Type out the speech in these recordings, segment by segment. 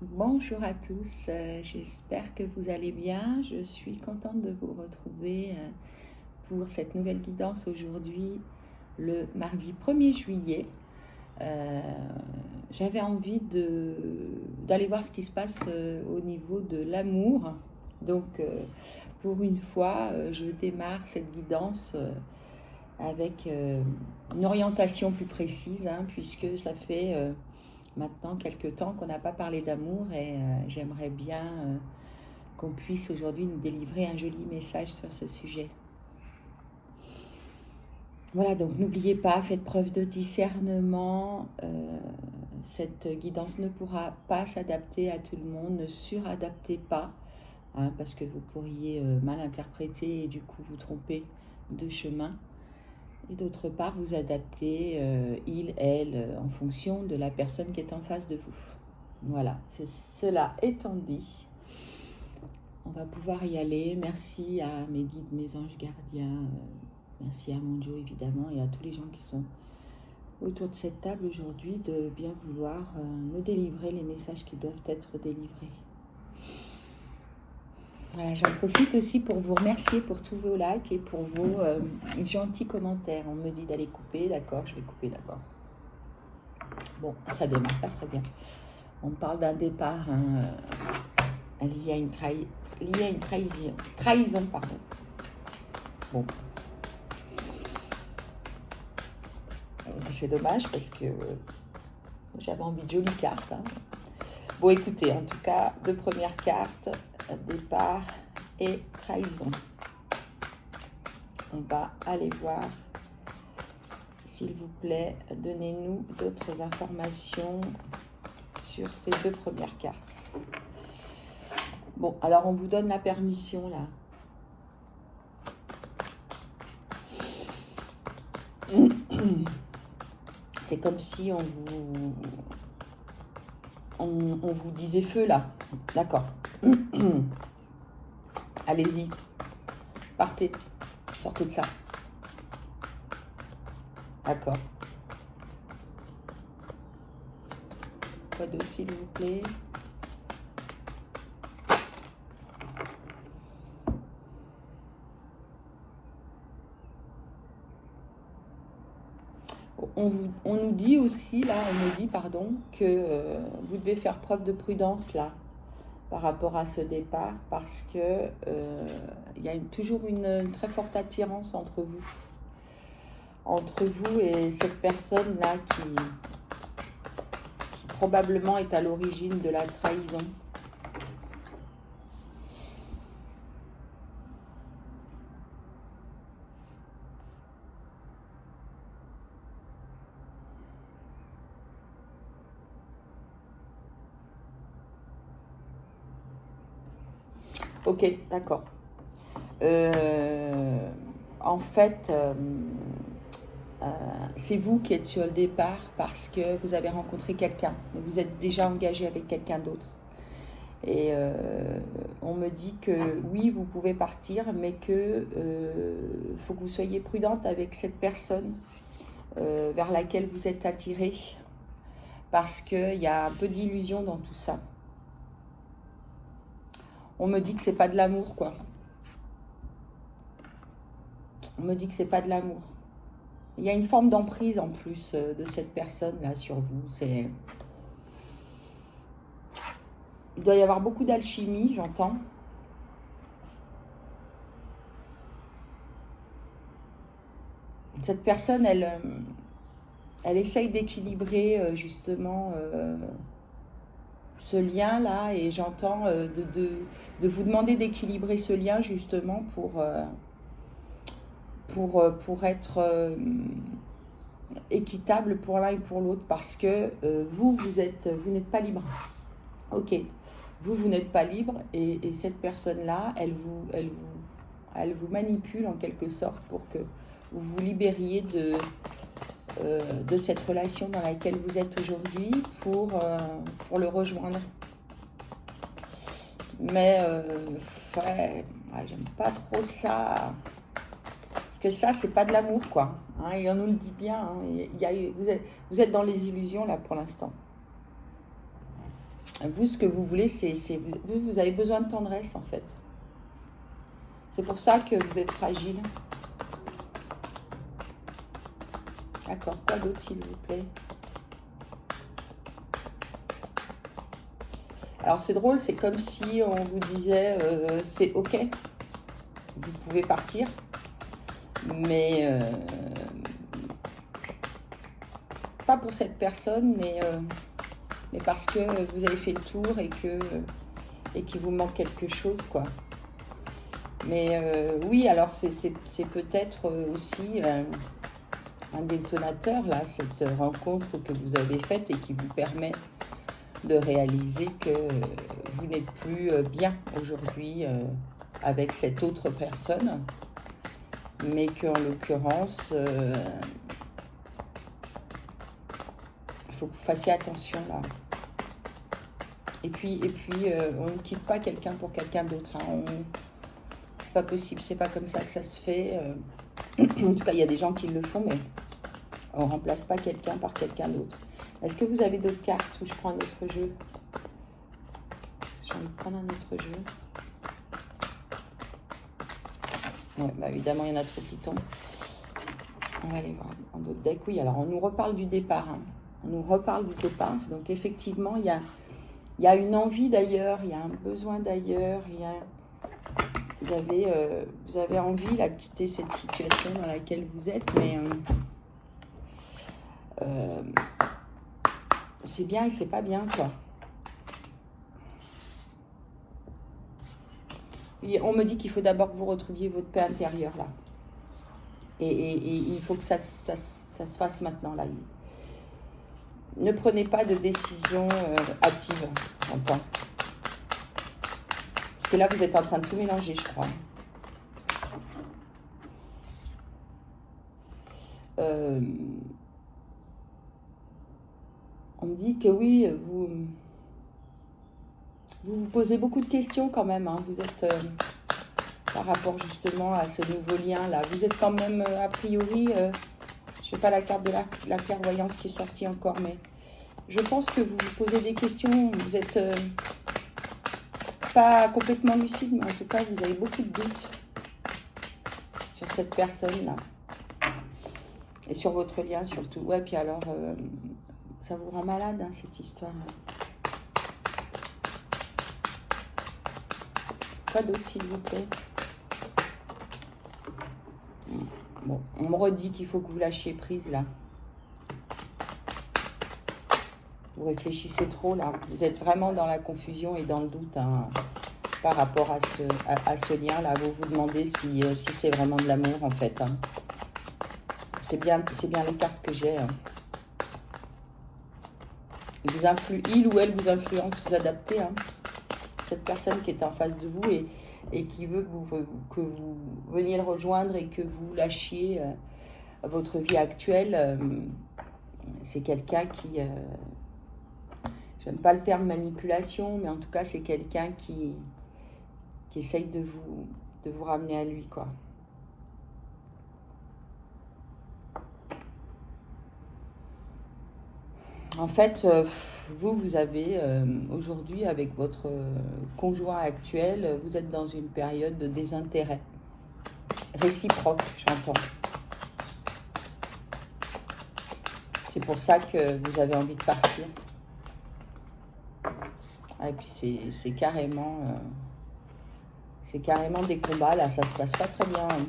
Bonjour à tous, j'espère que vous allez bien. Je suis contente de vous retrouver pour cette nouvelle guidance aujourd'hui, le mardi 1er juillet. J'avais envie d'aller voir ce qui se passe au niveau de l'amour. Donc, pour une fois, je démarre cette guidance avec une orientation plus précise, puisque ça fait maintenant quelques temps qu'on n'a pas parlé d'amour et j'aimerais bien qu'on puisse aujourd'hui nous délivrer un joli message sur ce sujet. Voilà, donc n'oubliez pas, faites preuve de discernement. Cette guidance ne pourra pas s'adapter à tout le monde, ne suradaptez pas, parce que vous pourriez mal interpréter et du coup vous tromper de chemin. Et d'autre part, vous adaptez il, elle, en fonction de la personne qui est en face de vous. Voilà, cela étant dit, on va pouvoir y aller. Merci à mes guides, mes anges gardiens, merci à mon Dieu évidemment et à tous les gens qui sont autour de cette table aujourd'hui de bien vouloir me délivrer les messages qui doivent être délivrés. Voilà, j'en profite aussi pour vous remercier pour tous vos likes et pour vos gentils commentaires. On me dit d'aller couper, d'accord, je vais couper, d'accord. Bon, ça démarre pas très bien. On parle d'un départ lié à une trahison, pardon. Bon. C'est dommage parce que j'avais envie de jolies cartes. Bon, écoutez, en tout cas, deux premières cartes, départ et trahison. On va aller voir, s'il vous plaît, donnez-nous d'autres informations sur ces deux premières cartes. Bon, alors on vous donne la permission là. C'est comme si on vous disait feu là. D'accord. Allez-y. Partez. Sortez de ça. D'accord. Quoi d'autre s'il vous plaît? On nous dit aussi, là, que vous devez faire preuve de prudence, là, par rapport à ce départ, parce que il y a toujours une très forte attirance entre vous et cette personne-là qui probablement est à l'origine de la trahison. Ok, d'accord. En fait, c'est vous qui êtes sur le départ parce que vous avez rencontré quelqu'un. Vous êtes déjà engagé avec quelqu'un d'autre. Et on me dit que oui, vous pouvez partir, mais que faut que vous soyez prudente avec cette personne vers laquelle vous êtes attiré, parce qu'il y a un peu d'illusion dans tout ça. On me dit que c'est pas de l'amour, quoi. On me dit que c'est pas de l'amour. Il y a une forme d'emprise en plus de cette personne-là sur vous. Il doit y avoir beaucoup d'alchimie, j'entends. Cette personne, elle essaye d'équilibrer justement ce lien-là, et j'entends de vous demander d'équilibrer ce lien justement pour être équitable pour l'un et pour l'autre, parce que vous n'êtes pas libre. Ok, vous n'êtes pas libre, et cette personne-là, elle vous manipule en quelque sorte pour que vous vous libériez de cette relation dans laquelle vous êtes aujourd'hui pour le rejoindre. Mais j'aime pas trop ça. Parce que ça, c'est pas de l'amour, quoi. Et on nous le dit bien. Vous êtes dans les illusions, là, pour l'instant. Vous, ce que vous voulez, vous avez besoin de tendresse, en fait. C'est pour ça que vous êtes fragile. D'accord, quoi d'autre, s'il vous plaît? Alors, c'est drôle, c'est comme si on vous disait, c'est OK, vous pouvez partir, mais pas pour cette personne, mais parce que vous avez fait le tour et qu'il vous manque quelque chose, quoi. Mais oui, alors c'est peut-être aussi un détonateur, là, cette rencontre que vous avez faite et qui vous permet de réaliser que vous n'êtes plus bien aujourd'hui avec cette autre personne, mais qu'en l'occurrence, il faut que vous fassiez attention, là. Et puis on ne quitte pas quelqu'un pour quelqu'un d'autre, hein. C'est pas possible, c'est pas comme ça que ça se fait. En tout cas, il y a des gens qui le font, mais on ne remplace pas quelqu'un par quelqu'un d'autre. Est-ce que vous avez d'autres cartes où je prends un autre jeu? J'ai envie de prendre un autre jeu. Ouais, bah évidemment, il y en a trop qui tombent. On va aller voir un autre deck. Oui, alors on nous reparle du départ, hein. On nous reparle du départ. Donc effectivement, il y a une envie d'ailleurs, il y a un besoin d'ailleurs, vous avez envie là, de quitter cette situation dans laquelle vous êtes, mais c'est bien et c'est pas bien, quoi. Et on me dit qu'il faut d'abord que vous retrouviez votre paix intérieure, là. Et il faut que ça se fasse maintenant, là. Ne prenez pas de décision hâtive, j'entends. Parce que là, vous êtes en train de tout mélanger, je crois. On me dit que oui, vous posez beaucoup de questions quand même, hein. Vous êtes, par rapport justement à ce nouveau lien-là, vous êtes quand même, a priori, je ne fais pas la carte de la clairvoyance qui est sortie encore, mais je pense que vous vous posez des questions, vous n'êtes pas complètement lucide, mais en tout cas, vous avez beaucoup de doutes sur cette personne-là. Et sur votre lien surtout. Ouais, puis alors, ça vous rend malade, hein, cette histoire. Quoi d'autre, s'il vous plaît? Bon, on me redit qu'il faut que vous lâchiez prise, là. Vous réfléchissez trop, là. Vous êtes vraiment dans la confusion et dans le doute, hein, par rapport à ce lien-là. Vous vous demandez si c'est vraiment de l'amour, en fait, hein. C'est bien les cartes que j'ai, hein. Il ou elle vous influence, vous adaptez, hein. Cette personne qui est en face de vous et qui veut que vous veniez le rejoindre et que vous lâchiez votre vie actuelle, c'est quelqu'un qui, j'aime pas le terme manipulation, mais en tout cas c'est quelqu'un qui essaye de vous ramener à lui, quoi. En fait, vous avez aujourd'hui, avec votre conjoint actuel, vous êtes dans une période de désintérêt réciproque, j'entends. C'est pour ça que vous avez envie de partir. Et puis c'est carrément des combats, là, ça se passe pas très bien, hein.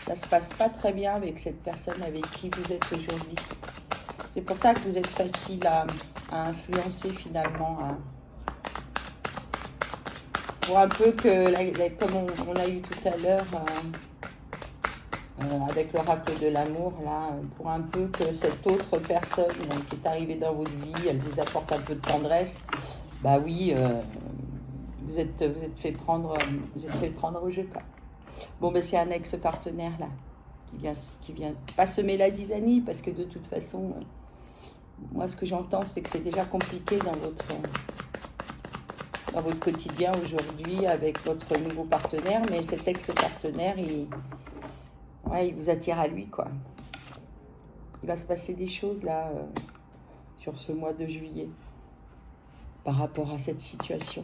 Ça se passe pas très bien avec cette personne avec qui vous êtes aujourd'hui. C'est pour ça que vous êtes facile à influencer finalement. Pour un peu que, comme on a eu tout à l'heure avec l'oracle de l'amour, là, pour un peu que cette autre personne qui est arrivée dans votre vie, elle vous apporte un peu de tendresse. Bah oui, vous êtes fait prendre au jeu, quoi. Bon, ben c'est un ex-partenaire, là, qui vient pas semer la zizanie, parce que de toute façon, moi, ce que j'entends, c'est que c'est déjà compliqué dans votre quotidien aujourd'hui avec votre nouveau partenaire, mais cet ex-partenaire, il vous attire à lui, quoi. Il va se passer des choses là sur ce mois de juillet par rapport à cette situation.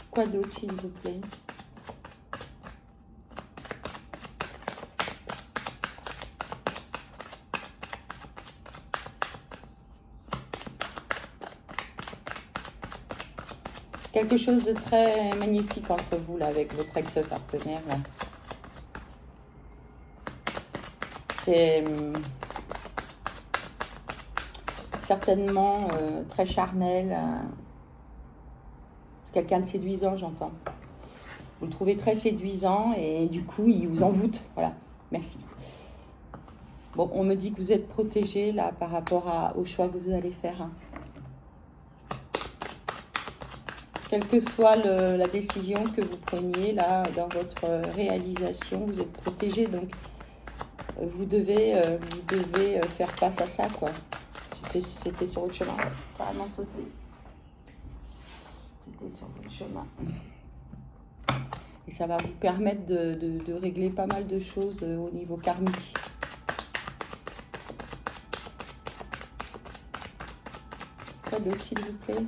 Quoi d'autre, s'il vous plaît? Quelque chose de très magnétique entre vous, là, avec votre ex-partenaire, là. C'est certainement très charnel. Quelqu'un de séduisant, j'entends. Vous le trouvez très séduisant et du coup, il vous envoûte. Voilà, merci. Bon, on me dit que vous êtes protégé, là, par rapport au choix que vous allez faire. Hein. Quelle que soit la décision que vous preniez là dans votre réalisation, vous êtes protégé, donc vous devez faire face à ça, quoi. C'était sur votre chemin, carrément sauté. C'était sur votre chemin. Et ça va vous permettre de régler pas mal de choses au niveau karmique. Quoi d'autre, s'il vous plaît?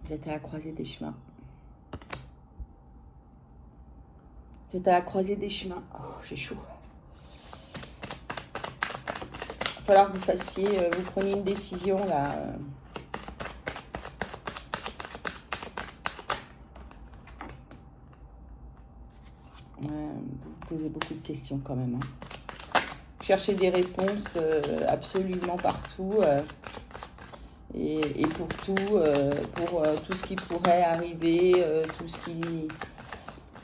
Vous êtes à la croisée des chemins. Vous êtes à la croisée des chemins. Oh, j'ai chaud. Il va falloir que vous fassiez, vous preniez une décision là. Vous vous posez beaucoup de questions quand même. Hein. Cherchez des réponses absolument partout. Et pour tout ce qui pourrait arriver, tout ce qui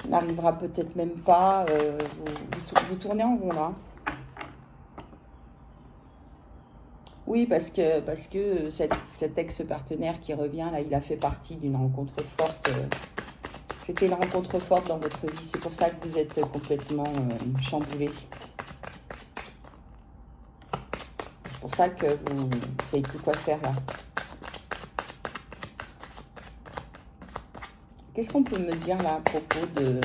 n'arrivera peut-être même pas, vous tournez en rond là. Oui, parce que cet ex-partenaire qui revient, là, il a fait partie d'une rencontre forte. C'était une rencontre forte dans votre vie, c'est pour ça que vous êtes complètement chamboulé. C'est pour ça que vous ne savez plus quoi faire là. Qu'est-ce qu'on peut me dire là à propos de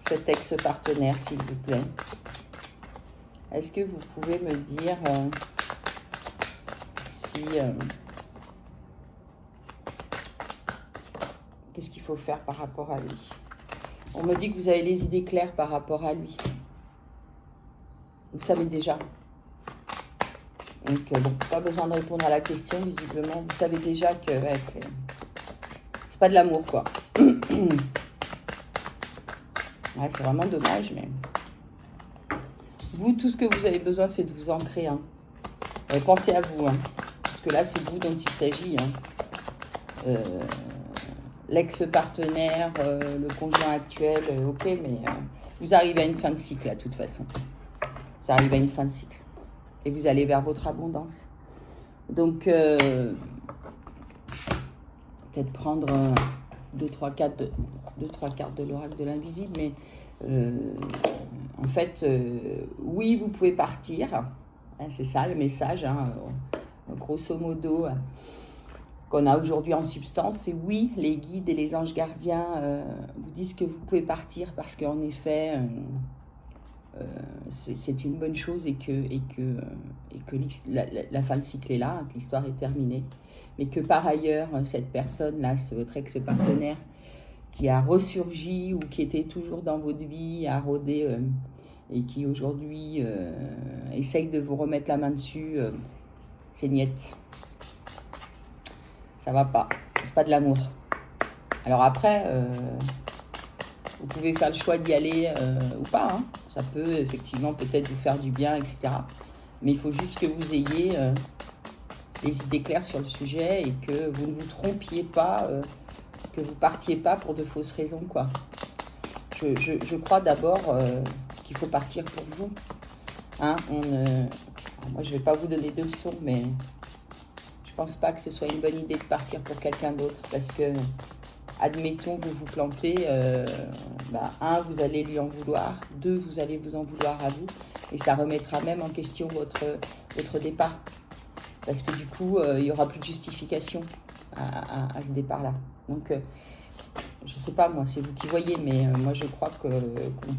cet ex-partenaire, s'il vous plaît? Est-ce que vous pouvez me dire si... qu'est-ce qu'il faut faire par rapport à lui? On me dit que vous avez les idées claires par rapport à lui. Vous savez déjà. Donc, bon, pas besoin de répondre à la question, visiblement. Vous savez déjà que ouais, c'est pas de l'amour, quoi. Ouais, c'est vraiment dommage, mais... Vous, tout ce que vous avez besoin, c'est de vous ancrer. Hein. Pensez à vous, hein, parce que là, c'est vous dont il s'agit. Hein. L'ex-partenaire, le conjoint actuel, ok, mais vous arrivez à une fin de cycle, là, de toute façon. Vous arrivez à une fin de cycle. Et vous allez vers votre abondance. Donc, peut-être prendre 2-3 cartes de l'oracle de l'invisible, mais en fait, oui, vous pouvez partir. Hein, c'est ça le message, hein, grosso modo, qu'on a aujourd'hui en substance. C'est oui, les guides et les anges gardiens vous disent que vous pouvez partir parce qu'en effet... c'est une bonne chose et que la fin de cycle est là, que l'histoire est terminée. Mais que par ailleurs, cette personne-là, votre ex-partenaire, qui a ressurgi ou qui était toujours dans votre vie, à rôder et qui aujourd'hui essaye de vous remettre la main dessus, c'est niette. Ça va pas. C'est pas de l'amour. Alors après... vous pouvez faire le choix d'y aller ou pas. Hein. Ça peut effectivement peut-être vous faire du bien, etc. Mais il faut juste que vous ayez les idées claires sur le sujet et que vous ne vous trompiez pas, que vous partiez pas pour de fausses raisons, quoi. Je crois d'abord qu'il faut partir pour vous. Hein, moi, je ne vais pas vous donner de leçons, mais je ne pense pas que ce soit une bonne idée de partir pour quelqu'un d'autre parce que... Admettons que vous vous plantez, un, vous allez lui en vouloir, deux, vous allez vous en vouloir à vous, et ça remettra même en question votre départ. Parce que du coup, il n'y aura plus de justification à ce départ-là. Donc, je ne sais pas, moi, c'est vous qui voyez, mais moi, je crois qu'on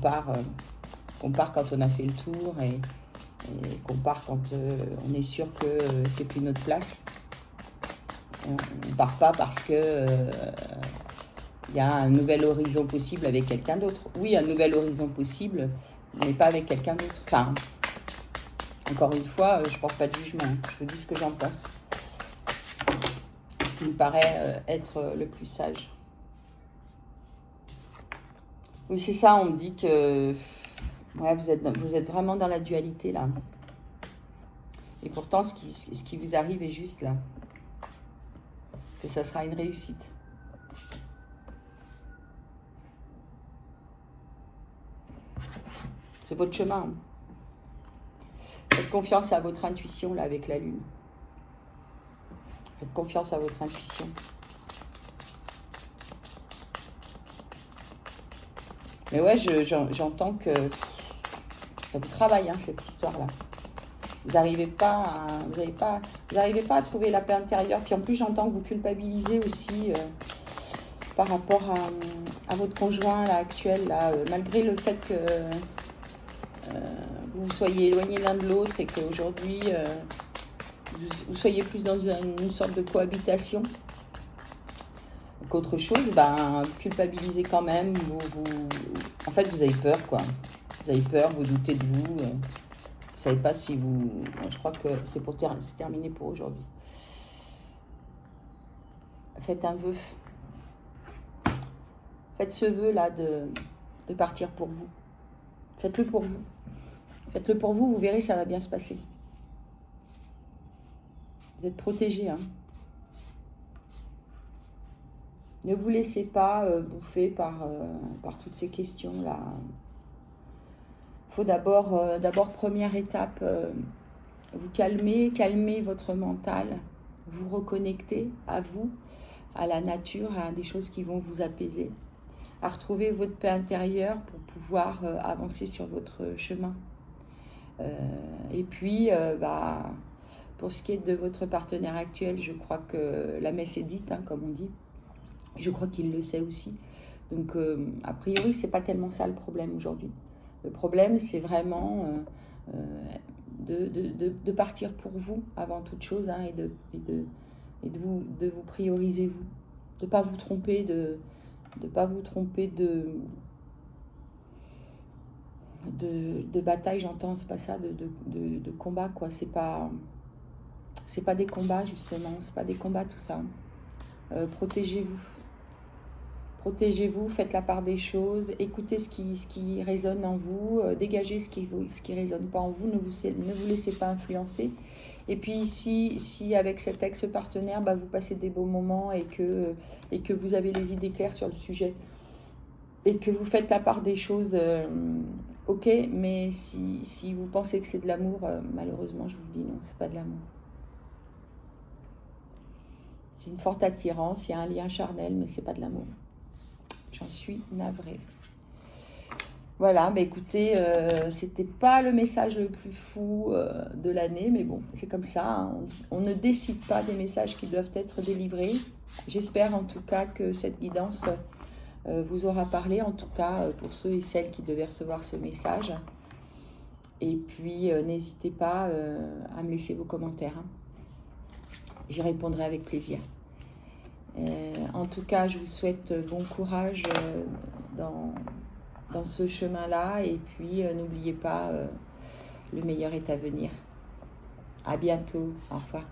part quand on a fait le tour et qu'on part quand on est sûr que c'est plus notre place. On ne part pas parce que y a un nouvel horizon possible avec quelqu'un d'autre. Oui, un nouvel horizon possible, mais pas avec quelqu'un d'autre. Enfin, encore une fois, je ne porte pas de jugement. Je vous dis ce que j'en pense. Ce qui me paraît être le plus sage. Oui, c'est ça, on me dit que ouais, vous êtes vraiment dans la dualité, là. Et pourtant, ce qui vous arrive est juste, là. Que ça sera une réussite. C'est votre chemin. Faites confiance à votre intuition, là, avec la lune. Faites confiance à votre intuition. Mais ouais, j'entends que ça vous travaille, hein, cette histoire-là. Vous n'arrivez pas à trouver la paix intérieure. Puis en plus, j'entends que vous culpabilisez aussi par rapport à votre conjoint là, actuel, là, malgré le fait que vous soyez éloignés l'un de l'autre et qu'aujourd'hui, vous soyez plus dans une sorte de cohabitation qu'autre chose, vous culpabilisez quand même. En fait, vous avez peur, quoi. Vous avez peur, vous doutez de vous. Vous ne savez pas si vous... Je crois que c'est terminé pour aujourd'hui. Faites un vœu. Faites ce vœu-là de partir pour vous. Faites-le pour vous. Faites-le pour vous, vous verrez, ça va bien se passer. Vous êtes protégés, hein. Ne vous laissez pas bouffer par toutes ces questions-là. Il faut d'abord, première étape, vous calmer votre mental, vous reconnecter à vous, à la nature, à des choses qui vont vous apaiser, à retrouver votre paix intérieure pour pouvoir avancer sur votre chemin. Et puis, pour ce qui est de votre partenaire actuel, je crois que la messe est dite, hein, comme on dit. Je crois qu'il le sait aussi. Donc, a priori, c'est pas tellement ça le problème aujourd'hui. Le problème, c'est vraiment de partir pour vous avant toute chose, hein, et de vous prioriser vous. De ne pas vous tromper de bataille, j'entends, c'est pas ça, de combat, quoi. C'est pas des combats, justement. C'est pas des combats, tout ça. Protégez-vous. Protégez-vous, faites la part des choses, écoutez ce qui résonne en vous, dégagez ce qui résonne pas en vous, ne vous laissez pas influencer. Et puis si avec cet ex-partenaire, vous passez des beaux moments et que vous avez les idées claires sur le sujet et que vous faites la part des choses, ok, mais si vous pensez que c'est de l'amour, malheureusement, je vous dis non, c'est pas de l'amour. C'est une forte attirance, il y a un lien charnel, mais c'est pas de l'amour. J'en suis navrée. Voilà, écoutez, c'était pas le message le plus fou de l'année, mais bon, c'est comme ça, hein. On ne décide pas des messages qui doivent être délivrés. J'espère en tout cas que cette guidance vous aura parlé, en tout cas pour ceux et celles qui devaient recevoir ce message. Et puis, n'hésitez pas à me laisser vos commentaires, hein. J'y répondrai avec plaisir. En tout cas, je vous souhaite bon courage dans ce chemin-là. Et puis, n'oubliez pas, le meilleur est à venir. À bientôt. Au revoir.